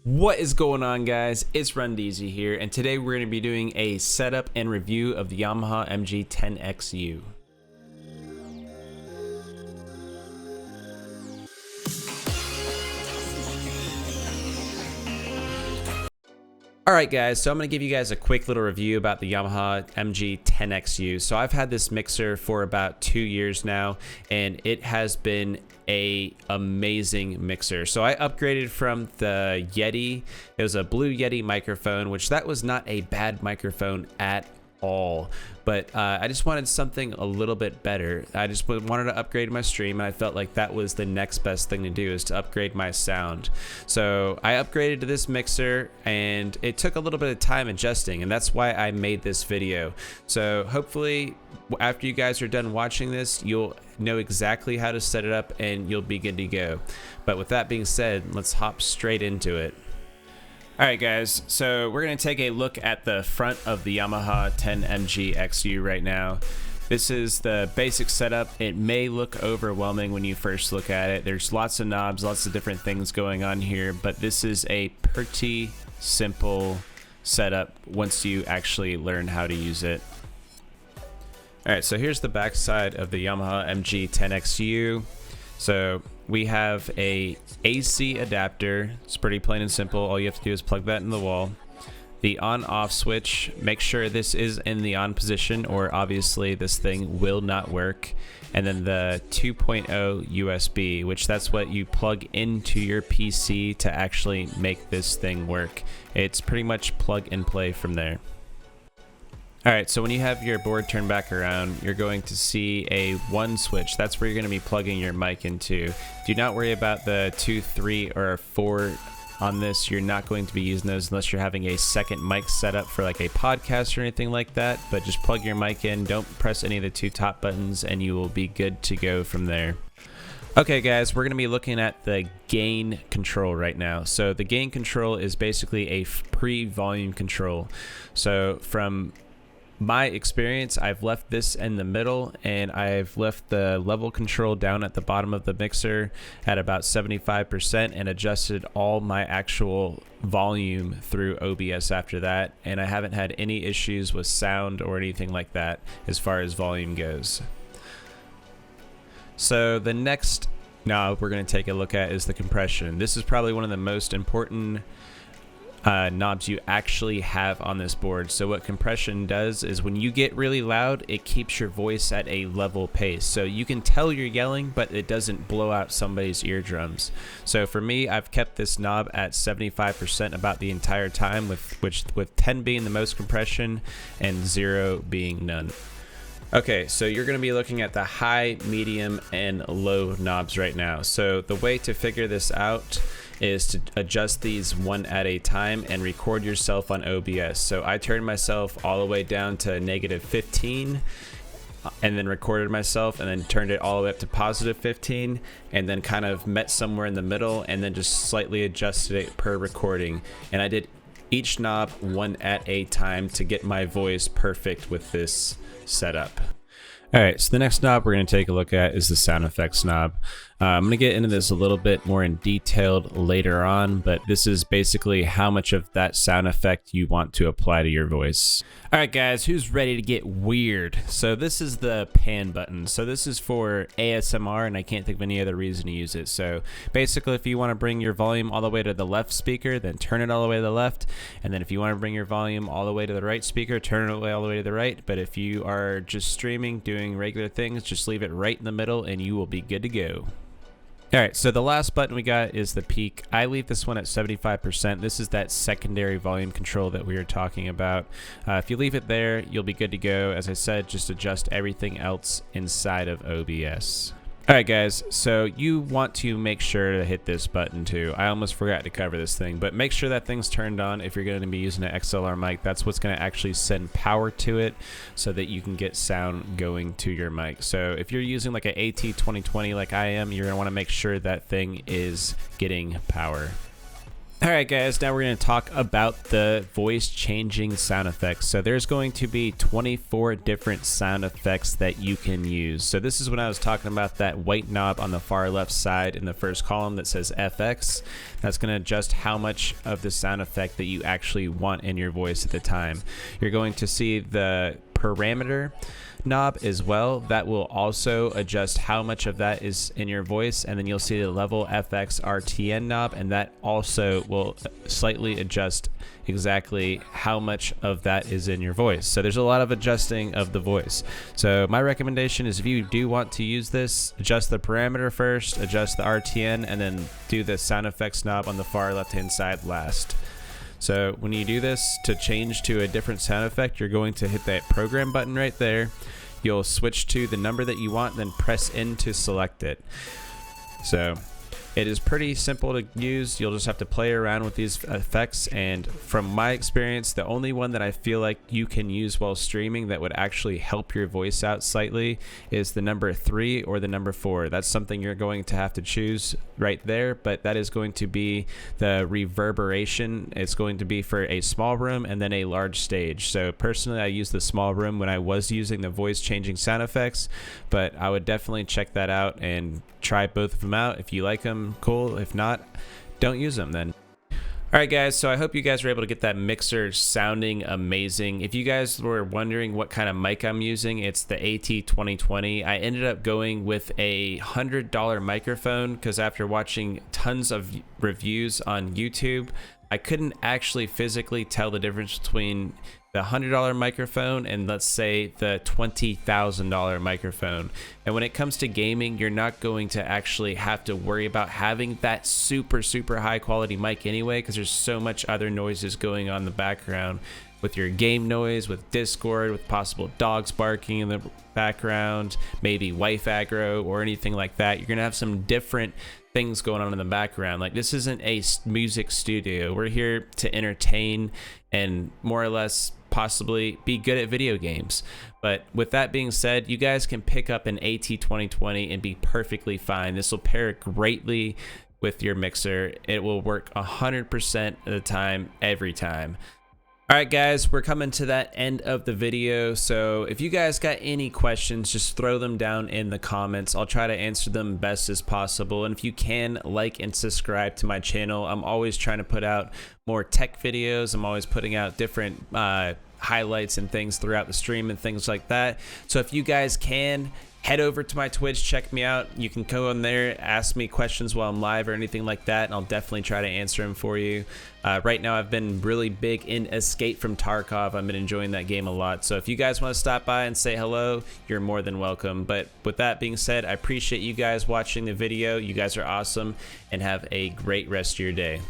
What is going on, guys? It's Rundeezy here, and today we're going to be doing a setup and review of the Yamaha MG10XU. Alright guys, so I'm going to give you guys a quick little review about the Yamaha MG10XU. So I've had this mixer for about 2 years now, and it has been a amazing mixer. So I upgraded from the Yeti. It was a Blue Yeti microphone, which that was not a bad microphone at all, but I just wanted something a little bit better. I just wanted to upgrade my stream, and I felt like that was the next best thing to do, is to upgrade my sound. So I upgraded to this mixer, and it took a little bit of time adjusting, and that's why I made this video. So hopefully after you guys are done watching this, you'll know exactly how to set it up and you'll be good to go. But with that being said, let's hop straight into it. Alright guys, so we're going to take a look at the front of the Yamaha 10MG XU right now. This is the basic setup. It may look overwhelming when you first look at it. There's lots of knobs, lots of different things going on here, but this is a pretty simple setup once you actually learn how to use it. Alright, so here's the back side of the Yamaha MG10XU. So we have a AC adapter. It's pretty plain and simple. All you have to do is plug that in the wall. The on-off switch, make sure this is in the on position, or obviously this thing will not work. And then the 2.0 USB, which that's what you plug into your PC to actually make this thing work. It's pretty much plug and play from there. Alright, so when you have your board turned back around, you're going to see a 1 switch. That's where you're going to be plugging your mic into. Do not worry about the 2, 3, or 4 on this. You're not going to be using those unless you're having a second mic set up for like a podcast or anything like that. But just plug your mic in, don't press any of the 2 top buttons, and you will be good to go from there. Okay guys, we're going to be looking at the gain control right now. So the gain control is basically a pre-volume control. So from my experience, I've left this in the middle, and I've left the level control down at the bottom of the mixer at about 75% and adjusted all my actual volume through OBS after that, and I haven't had any issues with sound or anything like that as far as volume goes. So the next knob we're going to take a look at is the compression. This is probably one of the most important knobs you actually have on this board. So what compression does is when you get really loud, it keeps your voice at a level pace. So you can tell you're yelling, but it doesn't blow out somebody's eardrums. So for me, I've kept this knob at 75% about the entire time, with 10 being the most compression and 0 being none. Okay, so you're going to be looking at the high, medium, and low knobs right now. So the way to figure this out is to adjust these one at a time and record yourself on OBS. So I turned myself all the way down to -15 and then recorded myself, and then turned it all the way up to +15, and then kind of met somewhere in the middle, and then just slightly adjusted it per recording. And I did each knob one at a time to get my voice perfect with this setup. Alright, so the next knob we're going to take a look at is the sound effects knob. I'm going to get into this a little bit more in detail later on, but this is basically how much of that sound effect you want to apply to your voice. Alright guys, who's ready to get weird? So this is the pan button. So this is for ASMR, and I can't think of any other reason to use it. So basically, if you want to bring your volume all the way to the left speaker, then turn it all the way to the left. And then if you want to bring your volume all the way to the right speaker, turn it all the way to the right. But if you are just streaming, doing regular things, just leave it right in the middle and you will be good to go. Alright, so the last button we got is the peak. I leave this one at 75%. This is that secondary volume control that we were talking about. If you leave it there, you'll be good to go. As I said, just adjust everything else inside of OBS. Alright guys, so you want to make sure to hit this button too. I almost forgot to cover this thing, but make sure that thing's turned on if you're going to be using an XLR mic. That's what's going to actually send power to it so that you can get sound going to your mic. So if you're using like an AT2020 like I am, you're going to want to make sure that thing is getting power. All Alright guys, now we're going to talk about the voice changing sound effects. So there's going to be 24 different sound effects that you can use. So this is when I was talking about that white knob on the far left side in the first column that says FX. That's going to adjust how much of the sound effect that you actually want in your voice at the time. You're going to see the parameter knob as well. That will also adjust how much of that is in your voice, and then you'll see the level FX RTN knob, and that also will slightly adjust exactly how much of that is in your voice. So there's a lot of adjusting of the voice. So my recommendation is, if you do want to use this, adjust the parameter first, adjust the RTN, and then do the sound effects knob on the far left hand side last. So when you do this, to change to a different sound effect, you're going to hit that program button right there. You'll switch to the number that you want, then press N to select it. So it is pretty simple to use. You'll just have to play around with these effects, and from my experience, the only one that I feel like you can use while streaming that would actually help your voice out slightly is the number 3 or the number 4. That's something you're going to have to choose right there, but that is going to be the reverberation. It's going to be for a small room and then a large stage. So personally, I use the small room when I was using the voice changing sound effects, but I would definitely check that out and try both of them out. If you like them, cool. If not, don't use them then. Alright guys, so I hope you guys were able to get that mixer sounding amazing. If you guys were wondering what kind of mic I'm using, it's the AT2020. I ended up going with a $100 microphone because after watching tons of reviews on YouTube, I couldn't actually physically tell the difference between the $100 microphone and, let's say, the $20,000 microphone. And when it comes to gaming, you're not going to actually have to worry about having that super high quality mic anyway, because there's so much other noises going on in the background with your game noise, with Discord, with possible dogs barking in the background, maybe wife aggro or anything like that. You're gonna have some different things going on in the background. Like, this isn't a music studio. We're here to entertain and more or less possibly be good at video games. But with that being said, you guys can pick up an AT2020 and be perfectly fine. This will pair greatly with your mixer. It will work 100% of the time, every time. Alright guys, we're coming to that end of the video, so if you guys got any questions, just throw them down in the comments. I'll try to answer them best as possible, and if you can, like and subscribe to my channel. I'm always trying to put out more tech videos. I'm always putting out different highlights and things throughout the stream and things like that. So if you guys can, head over to my Twitch, check me out. You can go in there, ask me questions while I'm live or anything like that, and I'll definitely try to answer them for you. Right now, I've been really big in Escape from Tarkov. I've been enjoying that game a lot. So if you guys want to stop by and say hello, you're more than welcome. But with that being said, I appreciate you guys watching the video. You guys are awesome, and have a great rest of your day.